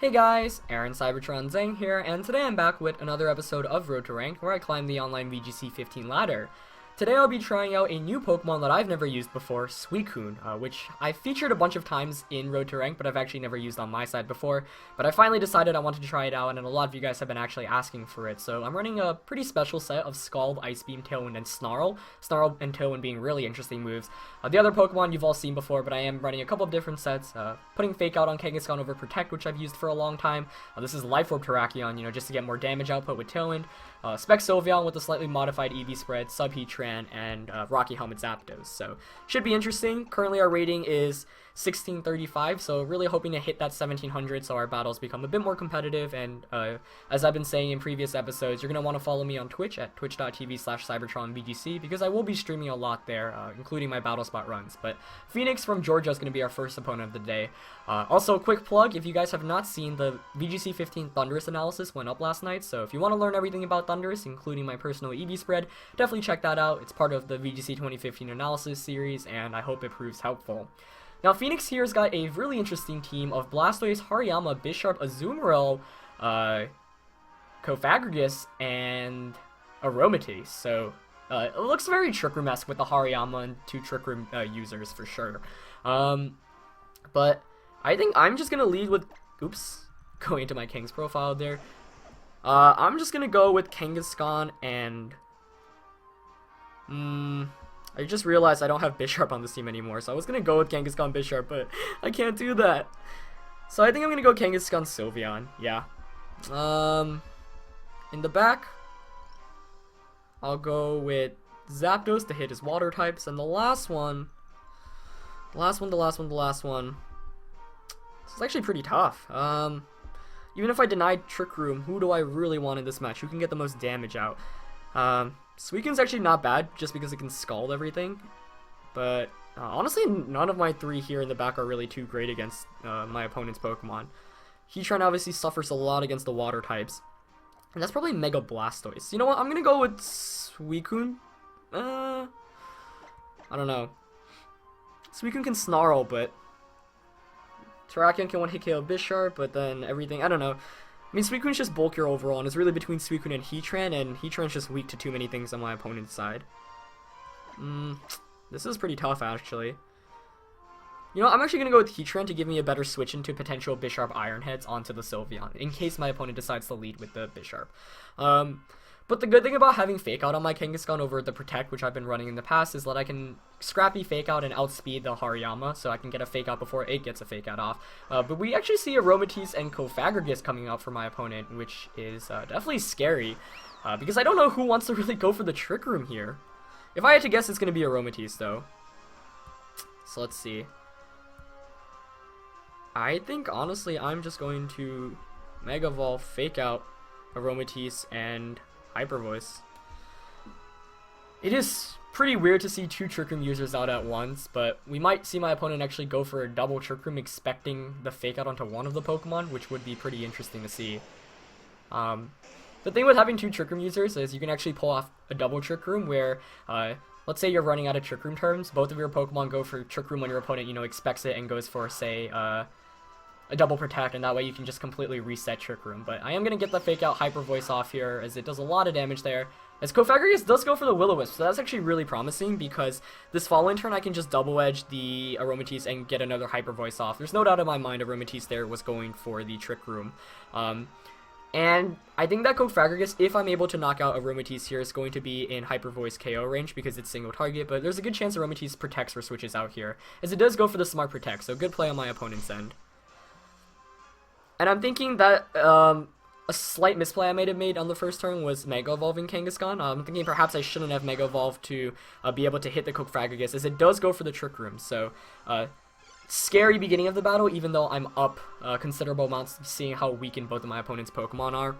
Hey guys, Aaron Cybertron Zhang here, and today I'm back with another episode of Road to Rank, where I climb the online VGC 15 ladder. Today I'll be trying out a new Pokemon that I've never used before, Suicune, which I've featured a bunch of times in Road to Rank, but I've actually never used on my side before. But I finally decided I wanted to try it out, and a lot of you guys have been actually asking for it. So I'm running a pretty special set of Scald, Ice Beam, Tailwind, and Snarl. Snarl and Tailwind being really interesting moves. The other Pokemon you've all seen before, but I am running a couple of different sets. Putting Fake Out on Kangaskhan over Protect, which I've used for a long time. This is Life Orb Terrakion, just to get more damage output with Tailwind. Spec Sylveon with a slightly modified EV spread, Subheatran, and Rocky Helmet Zapdos. So, should be interesting. Currently our rating is 1635, so really hoping to hit that 1700 so our battles become a bit more competitive. And as I've been saying in previous episodes, you're going to want to follow me on Twitch at twitch.tv/CybertronVGC because I will be streaming a lot there, including my battle spot runs. But Phoenix from Georgia is going to be our first opponent of the day. Also, a quick plug, if you guys have not seen, the VGC 15 Thundurus analysis went up last night, so if you want to learn everything about Thundurus, including my personal EV spread, definitely check that out. It's part of the VGC 2015 analysis series, and I hope it proves helpful. Now, Phoenix here's got a really interesting team of Blastoise, Hariyama, Bisharp, Azumarill, Cofagrigus, and Aromatisse. So, it looks very Trick Room-esque with the Hariyama and two Trick Room users for sure. But I think I'm just going to lead with... Oops. Going into my King's profile there. I'm just going to go with Kangaskhan and... I just realized I don't have Bisharp on this team anymore, so I was going to go with Kangaskhan Bisharp, but I can't do that. So I think I'm going to go Kangaskhan Sylveon, yeah. In the back, I'll go with Zapdos to hit his water types, and the last one, this is actually pretty tough. Even if I denied Trick Room, who do I really want in this match? Who can get the most damage out? Suicune's actually not bad, just because it can Scald everything. But, honestly, none of my three here in the back are really too great against my opponent's Pokemon. Heatran obviously suffers a lot against the water types. And that's probably Mega Blastoise. You know what, I'm gonna go with Suicune. I don't know. Suicune can Snarl, but... Terrakion can one-hit KO Bisharp, but then everything, I don't know. I mean, Suicune's just bulkier overall, and it's really between Suicune and Heatran's just weak to too many things on my opponent's side. This is pretty tough, actually. You know, I'm actually going to go with Heatran to give me a better switch into potential Bisharp Iron Heads onto the Sylveon, in case my opponent decides to lead with the Bisharp. But the good thing about having Fake Out on my Kangaskhan over the Protect, which I've been running in the past, is that I can Scrappy Fake Out and outspeed the Hariyama, so I can get a Fake Out before it gets a Fake Out off. But we actually see Aromatisse and Cofagrigus coming out for my opponent, which is definitely scary, because I don't know who wants to really go for the Trick Room here. If I had to guess, it's going to be Aromatisse, though. So let's see. I think, honestly, I'm just going to Mega Evolve, Fake Out Aromatisse, and Hyper Voice. It is pretty weird to see two Trick Room users out at once, but we might see my opponent actually go for a double Trick Room, expecting the Fake Out onto one of the Pokemon, which would be pretty interesting to see. The thing with having two Trick Room users is you can actually pull off a double Trick Room where, let's say you're running out of Trick Room terms, both of your Pokemon go for Trick Room when your opponent, expects it and goes for, say, a double Protect, and that way you can just completely reset Trick Room. But I am going to get the Fake Out Hyper Voice off here, as it does a lot of damage there. As Cofagrigus does go for the Will-O-Wisp, so that's actually really promising, because this following turn I can just double edge the Aromatisse and get another Hyper Voice off. There's no doubt in my mind Aromatisse there was going for the Trick Room. And I think that Cofagrigus, if I'm able to knock out Aromatisse here, is going to be in Hyper Voice KO range because it's single target, but there's a good chance Aromatisse protects or switches out here, as it does go for the Smart Protect, so good play on my opponent's end. And I'm thinking that a slight misplay I might have made on the first turn was Mega Evolving Kangaskhan. I'm thinking perhaps I shouldn't have Mega Evolved to be able to hit the Cofagrigus, as it does go for the Trick Room. So, scary beginning of the battle, even though I'm up considerable amounts, seeing how weakened both of my opponent's Pokemon are.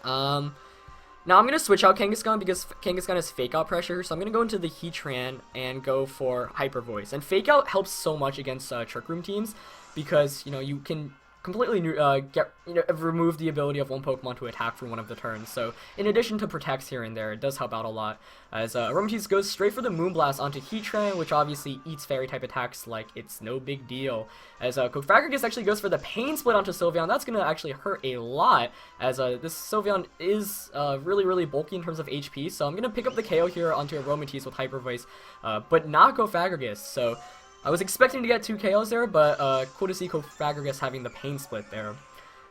Now I'm going to switch out Kangaskhan because Kangaskhan has Fake Out pressure, so I'm going to go into the Heatran and go for Hyper Voice. And Fake Out helps so much against Trick Room teams, because, you can completely remove the ability of one Pokemon to attack for one of the turns. So in addition to protects here and there, it does help out a lot. As Aromatisse goes straight for the Moonblast onto Heatran, which obviously eats fairy type attacks like it's no big deal. As Cofagrigus actually goes for the Pain Split onto Sylveon, that's going to actually hurt a lot, as this Sylveon is really bulky in terms of HP. So I'm going to pick up the KO here onto Aromatisse with Hyper Voice, but not Cofagrigus. So I was expecting to get 2 KOs there, but cool to see Cofagrigus having the Pain Split there.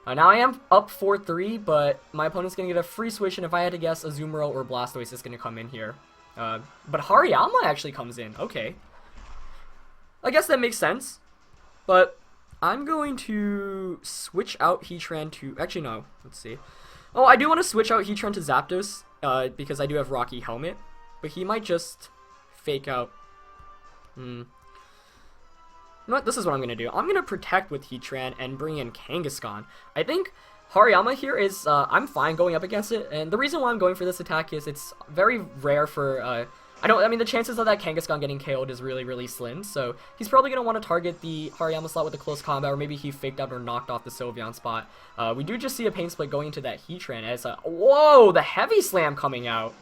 Now I am up 4-3, but my opponent's going to get a free switch, and if I had to guess, Azumarill or Blastoise is going to come in here. But Hariyama actually comes in. Okay. I guess that makes sense. But I'm going to switch out Heatran to... Actually, no. Let's see. Oh, I do want to switch out Heatran to Zapdos, because I do have Rocky Helmet. But he might just fake out... You know what, this is what I'm going to do. I'm going to protect with Heatran and bring in Kangaskhan. I think Hariyama here is, I'm fine going up against it, and the reason why I'm going for this attack is it's very rare for, I mean, the chances of that Kangaskhan getting KO'd is really slim, so he's probably going to want to target the Hariyama slot with a close combat, or maybe he faked out or knocked off the Sylveon spot. We do just see a Pain Split going into that Heatran as, whoa, the Heavy Slam coming out.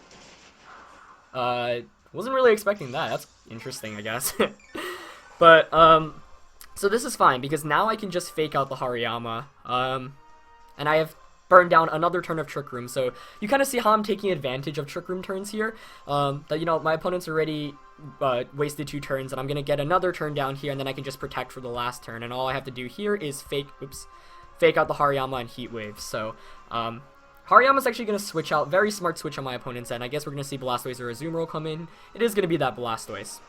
Wasn't really expecting that. That's interesting, I guess. But, so this is fine, because now I can just fake out the Hariyama, and I have burned down another turn of Trick Room, so you kind of see how I'm taking advantage of Trick Room turns here, that, you know, my opponent's already, wasted 2 turns, and I'm gonna get another turn down here, and then I can just protect for the last turn, and all I have to do here is fake out the Hariyama and Heat Wave, so, Hariyama's actually going to switch out, very smart switch on my opponent's end. I guess we're going to see Blastoise or Azumarill come in. It is going to be that Blastoise.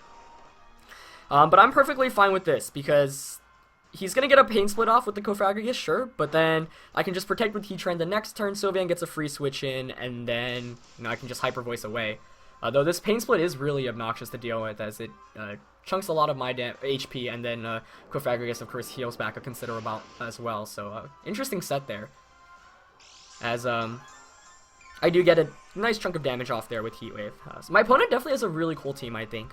But I'm perfectly fine with this, because he's going to get a Pain Split off with the Cofagrigus, sure, but then I can just protect with Heatran the next turn, Sylveon gets a free switch in, and then, you know, I can just Hyper Voice away. Though this Pain Split is really obnoxious to deal with, as it chunks a lot of my HP, and then Cofagrigus, of course, heals back a considerable amount as well, so interesting set there. As, I do get a nice chunk of damage off there with Heat Wave. So my opponent definitely has a really cool team, I think.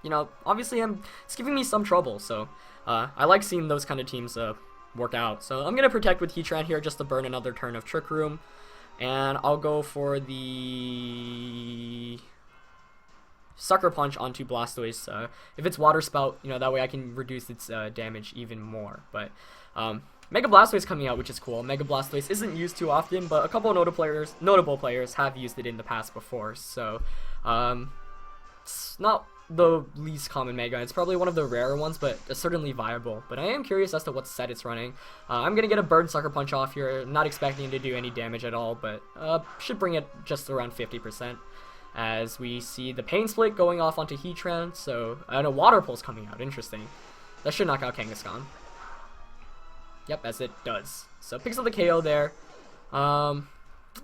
You know, obviously it's giving me some trouble, so I like seeing those kind of teams work out. So I'm going to protect with Heatran here just to burn another turn of Trick Room. And I'll go for the Sucker Punch onto Blastoise. If it's Water Spout, you know, that way I can reduce its damage even more. But Mega Blastoise coming out, which is cool. Mega Blastoise isn't used too often, but a couple of notable players have used it in the past before, so it's not the least common Mega. It's probably one of the rarer ones, but it's certainly viable. But I am curious as to what set it's running. I'm going to get a Bird Sucker Punch off here, not expecting it to do any damage at all, but should bring it just around 50%. As we see the Pain Split going off onto Heatran, so, and a Water Pulse coming out, interesting. That should knock out Kangaskhan. Yep, as it does. So picks up the KO there. Now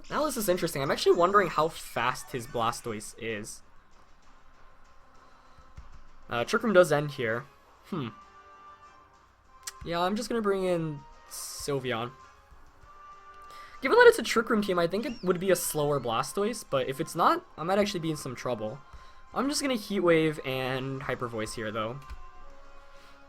this is interesting. I'm actually wondering how fast his Blastoise is. Trick Room does end here. Yeah, I'm just gonna bring in Sylveon. Given that it's a Trick Room team, I think it would be a slower Blastoise, but if it's not, I might actually be in some trouble. I'm just gonna Heat Wave and Hyper Voice here, though.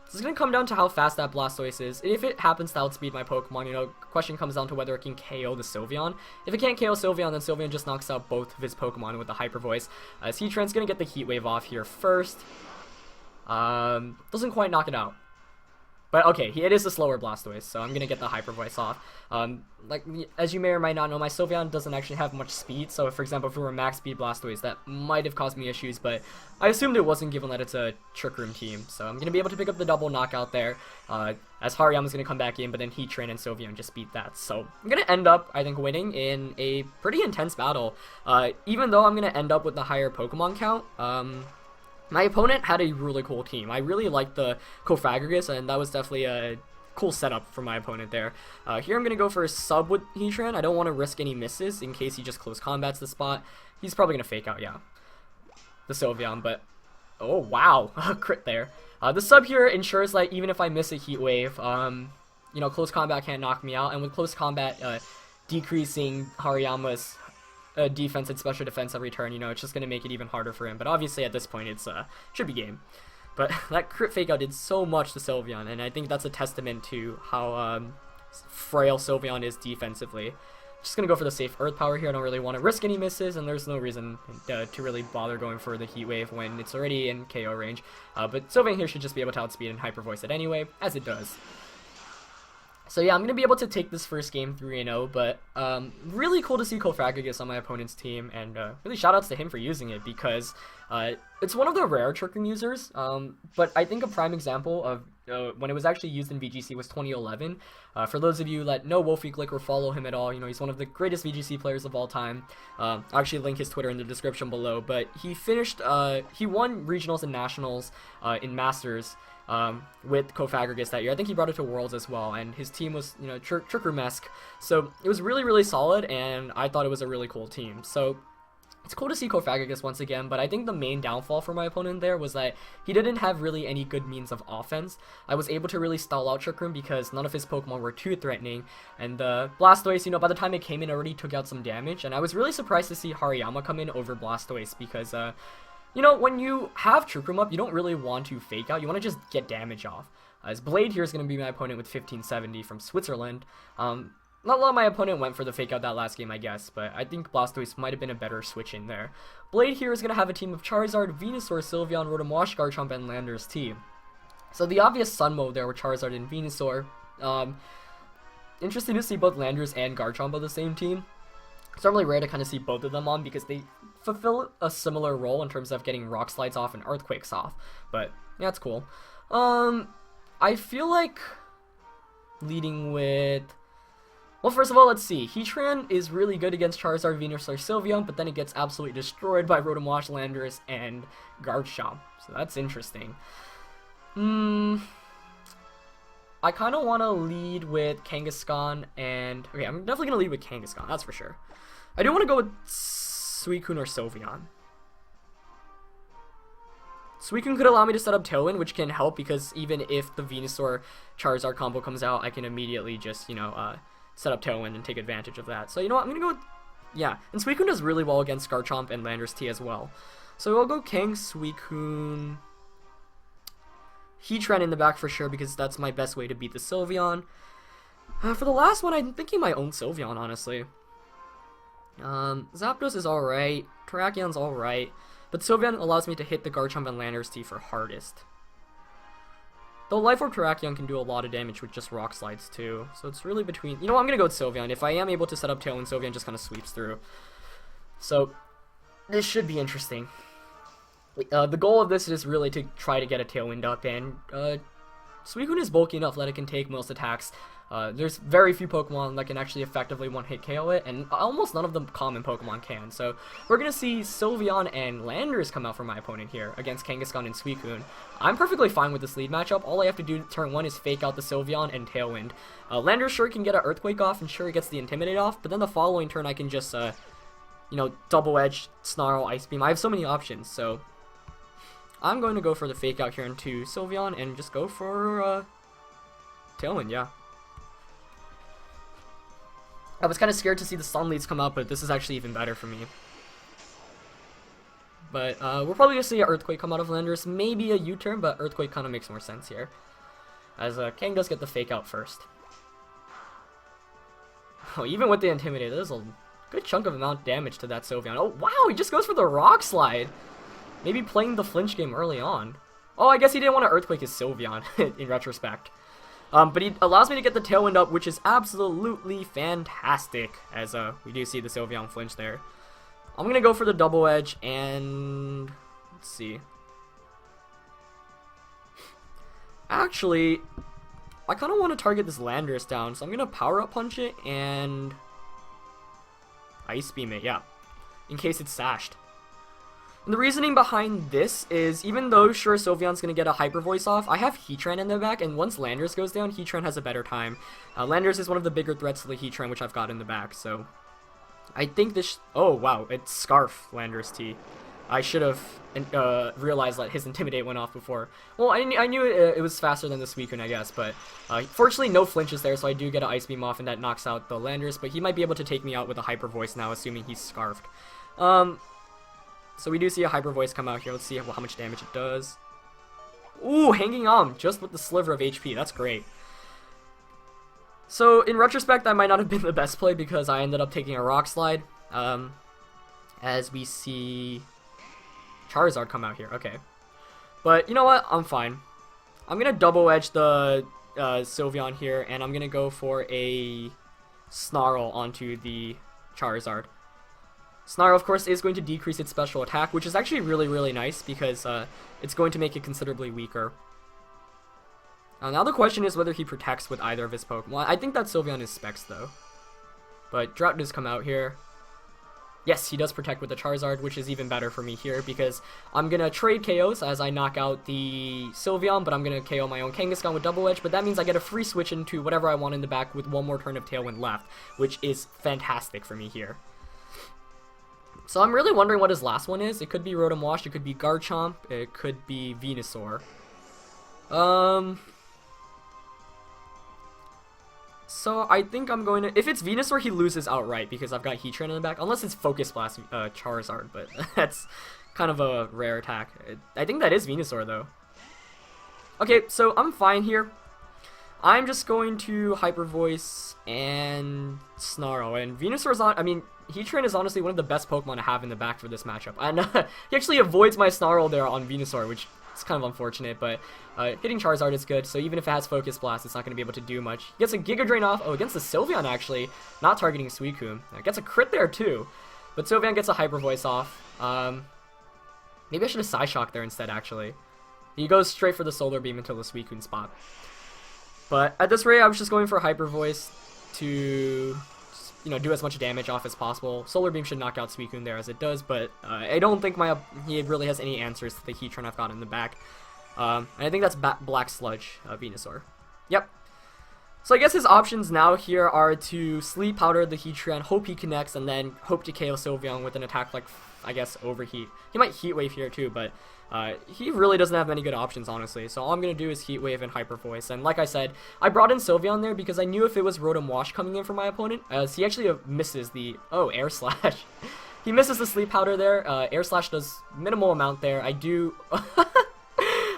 This is going to come down to how fast that Blastoise is. If it happens to outspeed my Pokemon, you know, question comes down to whether it can KO the Sylveon. If it can't KO Sylveon, then Sylveon just knocks out both of his Pokemon with the Hyper Voice. As Heatran's going to get the Heat Wave off here first. Doesn't quite knock it out. But okay, it is a slower Blastoise, so I'm going to get the Hyper Voice off. Like, as you may or might not know, my Sylveon doesn't actually have much speed, so for example, if it were a max speed Blastoise, that might have caused me issues, but I assumed it wasn't given that it's a Trick Room team, so I'm going to be able to pick up the double knockout there, as Hariyama's going to come back in, but then Heatran and Sylveon just beat that. So I'm going to end up, I think, winning in a pretty intense battle. Even though I'm going to end up with the higher Pokemon count, my opponent had a really cool team. I really liked the Cofagrigus, and that was definitely a cool setup for my opponent there. Here I'm going to go for a sub with Heatran. I don't want to risk any misses in case he just close combats the spot. He's probably going to fake out, yeah, the Sylveon, but oh wow, crit there. The sub here ensures that even if I miss a Heat Wave, you know, close combat can't knock me out, and with close combat decreasing Hariyama's defense and special defense every turn, you know, it's just going to make it even harder for him. But obviously at this point it's should be game. But that crit fake out did so much to Sylveon, and I think that's a testament to how frail Sylveon is defensively. Just gonna go for the safe Earth Power here. I don't really want to risk any misses, and there's no reason to really bother going for the Heat Wave when it's already in KO range. But Sylveon here should just be able to outspeed and Hyper Voice it anyway, as it does. So yeah, I'm going to be able to take this first game 3-0, but really cool to see Cofagrigus on my opponent's team, and really shoutouts to him for using it, because it's one of the rare Trick-Room users, but I think a prime example of when it was actually used in VGC was 2011. For those of you that know Wolfie Glick or follow him at all, you know, he's one of the greatest VGC players of all time. I'll actually link his Twitter in the description below, but he finished, he won Regionals and Nationals in Masters, with Cofagrigus that year. I think he brought it to Worlds as well, and his team was, you know, Trick-Room-esque. So it was really, really solid, and I thought it was a really cool team. So it's cool to see Cofagrigus once again, but I think the main downfall for my opponent there was that he didn't have really any good means of offense. I was able to really stall out Trick Room because none of his Pokemon were too threatening, and Blastoise, you know, by the time it came in, already took out some damage, and I was really surprised to see Hariyama come in over Blastoise because, you know, when you have Trick Room up, you don't really want to fake out. You want to just get damage off. As Blade here is going to be my opponent with 1570 from Switzerland. Not a lot of my opponent went for the fake out that last game, I guess, but I think Blastoise might have been a better switch in there. Blade here is going to have a team of Charizard, Venusaur, Sylveon, Rotom Wash, Garchomp, and Landorus team. So the obvious Sun mode there with Charizard and Venusaur. Interesting to see both Landorus and Garchomp on the same team. It's normally rare to kind of see both of them on because they fulfill a similar role in terms of getting Rock Slides off and Earthquakes off. But yeah, it's cool. I feel like leading with... Well, first of all, let's see. Heatran is really good against Charizard, Venusaur, Sylveon, but then it gets absolutely destroyed by Rotom Wash, Landorus, and Garchomp. So that's interesting. I kind of want to lead with Kangaskhan and... Okay, I'm definitely going to lead with Kangaskhan, that's for sure. I do want to go with Suicune or Sylveon. Suicune could allow me to set up Tailwind, which can help because even if the Venusaur Charizard combo comes out, I can immediately just, you know, set up Tailwind and take advantage of that. So, you know what, I'm going to go with... Yeah, and Suicune does really well against Garchomp and Landorus T as well. So I'll go Kang, Suicune... Heatran in the back for sure because that's my best way to beat the Sylveon. For the last one, I'm thinking my own Sylveon, honestly. Zapdos is alright, Terrakian's alright, but Sylveon allows me to hit the Garchomp and Landorus T for hardest. Though Life Orb Terrakion can do a lot of damage with just Rock Slides too, so it's really between... You know what, I'm gonna go with Sylveon. If I am able to set up Tailwind, Sylveon just kind of sweeps through. So, this should be interesting. The goal of this is really to try to get a Tailwind up, and Suicune is bulky enough that it can take most attacks. There's very few Pokemon that can actually effectively one-hit KO it, and almost none of the common Pokemon can. So we're going to see Sylveon and Landorus come out for my opponent here against Kangaskhan and Suicune. I'm perfectly fine with this lead matchup. All I have to do turn 1 is fake out the Sylveon and Tailwind. Landorus sure can get an Earthquake off, and sure he gets the Intimidate off, but then the following turn I can just, you know, Double Edge, Snarl, Ice Beam. I have so many options, so... I'm going to go for the fake out here into Sylveon and just go for Tailwind, yeah. I was kind of scared to see the Sun leads come out, but this is actually even better for me. But we're probably going to see an Earthquake come out of Landorus, maybe a U-turn, but Earthquake kind of makes more sense here. As Kang does get the fake out first. Oh, even with the Intimidate, there's a good chunk of amount of damage to that Sylveon. Oh, wow, he just goes for the Rock Slide. Maybe playing the flinch game early on. Oh, I guess he didn't want to Earthquake his Sylveon, in retrospect. But he allows me to get the Tailwind up, which is absolutely fantastic, as we do see the Sylveon flinch there. I'm going to go for the Double Edge, and... Let's see. Actually, I kind of want to target this Landorus down, so I'm going to Power Up Punch it, and... Ice Beam it, yeah. In case it's sashed. And the reasoning behind this is, even though sure Sylveon's going to get a Hyper Voice off, I have Heatran in the back, and once Landorus goes down, Heatran has a better time. Landorus is one of the bigger threats to the Heatran, which I've got in the back, so... I think this... Oh, wow, it's Scarf Landorus T. I should have realized that his Intimidate went off before. Well, I knew it was faster than the Suicune, I guess, but... fortunately, no flinches there, so I do get an Ice Beam off, and that knocks out the Landorus, but he might be able to take me out with a Hyper Voice now, assuming he's Scarfed. So we do see a Hyper Voice come out here. Let's see how much damage it does. Ooh, hanging on just with the sliver of HP. That's great. So in retrospect, that might not have been the best play because I ended up taking a Rock Slide. As we see Charizard come out here. Okay. But you know what? I'm fine. I'm going to double edge the Sylveon here, and I'm going to go for a Snarl onto the Charizard. Snarl, of course, is going to decrease its special attack, which is actually really, really nice because it's going to make it considerably weaker. Now the question is whether he protects with either of his Pokemon. I think that Sylveon is Specs, though. But Drought does come out here. Yes, he does protect with the Charizard, which is even better for me here because I'm going to trade KOs as I knock out the Sylveon, but I'm going to KO my own Kangaskhan with Double Edge, but that means I get a free switch into whatever I want in the back with one more turn of Tailwind left, which is fantastic for me here. So I'm really wondering what his last one is. It could be Rotom Wash, it could be Garchomp, it could be Venusaur. So I think I'm going to... If it's Venusaur, he loses outright because I've got Heatran in the back. Unless it's Focus Blast Charizard, but that's kind of a rare attack. I think that is Venusaur, though. Okay, so I'm fine here. I'm just going to Hyper Voice and Snarl. And Venusaur's on... I mean, Heatran is honestly one of the best Pokemon to have in the back for this matchup. And he actually avoids my Snarl there on Venusaur, which... It's kind of unfortunate, but hitting Charizard is good, so even if it has Focus Blast, it's not going to be able to do much. He gets a Giga Drain off, against the Sylveon, actually, not targeting Suicune. Gets a crit there, too, but Sylveon gets a Hyper Voice off. Maybe I should have Psyshock there instead, actually. He goes straight for the Solar Beam until the Suicune spot. But at this rate, I was just going for Hyper Voice to... do as much damage off as possible. Solar Beam should knock out Suicune there as it does, but I don't think he really has any answers to the Heatran I've got in the back. And I think that's Black Sludge, Venusaur. Yep. So I guess his options now here are to Sleep Powder the Heatran, hope he connects, and then hope to KO Sylveon with an attack like, I guess, Overheat. He might Heat Wave here too, but he really doesn't have many good options, honestly. So all I'm going to do is Heat Wave and Hyper Voice. And like I said, I brought in Sylveon there because I knew if it was Rotom Wash coming in for my opponent, as he actually misses the... Oh, Air Slash. He misses the Sleep Powder there. Air Slash does minimal amount there. I do...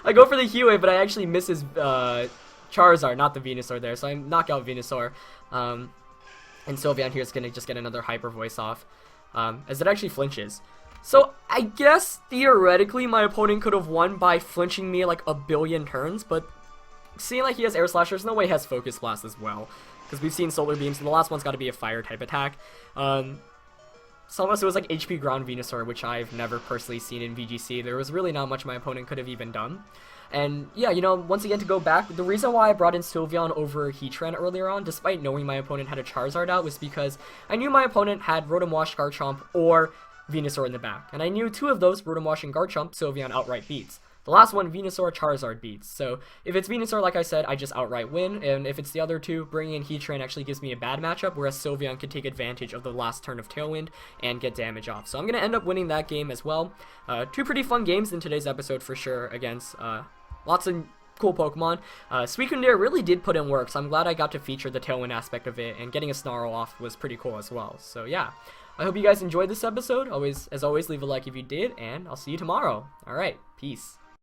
I go for the Heat Wave, but I actually miss his Charizard, not the Venusaur there. So I knock out Venusaur. And Sylveon here is going to just get another Hyper Voice off, as it actually flinches. So I guess theoretically my opponent could have won by flinching me like a billion turns, but seeing like he has Air Slash, there's no way he has Focus Blast as well, because we've seen Solar Beams, and the last one's got to be a Fire type attack. So unless it was like HP Ground Venusaur, which I've never personally seen in VGC, there was really not much my opponent could have even done. And yeah, once again, to go back, the reason why I brought in Sylveon over Heatran earlier on, despite knowing my opponent had a Charizard out, was because I knew my opponent had Rotom Wash, Garchomp, or Venusaur in the back. And I knew two of those, Rotom Wash and Garchomp, Sylveon outright beats. The last one, Venusaur, Charizard beats. So if it's Venusaur, like I said, I just outright win. And if it's the other two, bringing in Heatran actually gives me a bad matchup, whereas Sylveon could take advantage of the last turn of Tailwind and get damage off. So I'm going to end up winning that game as well. Two pretty fun games in today's episode for sure against lots of cool Pokemon. Suicune there really did put in work, so I'm glad I got to feature the Tailwind aspect of it, and getting a Snarl off was pretty cool as well. So yeah, I hope you guys enjoyed this episode. As always, leave a like if you did, and I'll see you tomorrow. Alright, peace.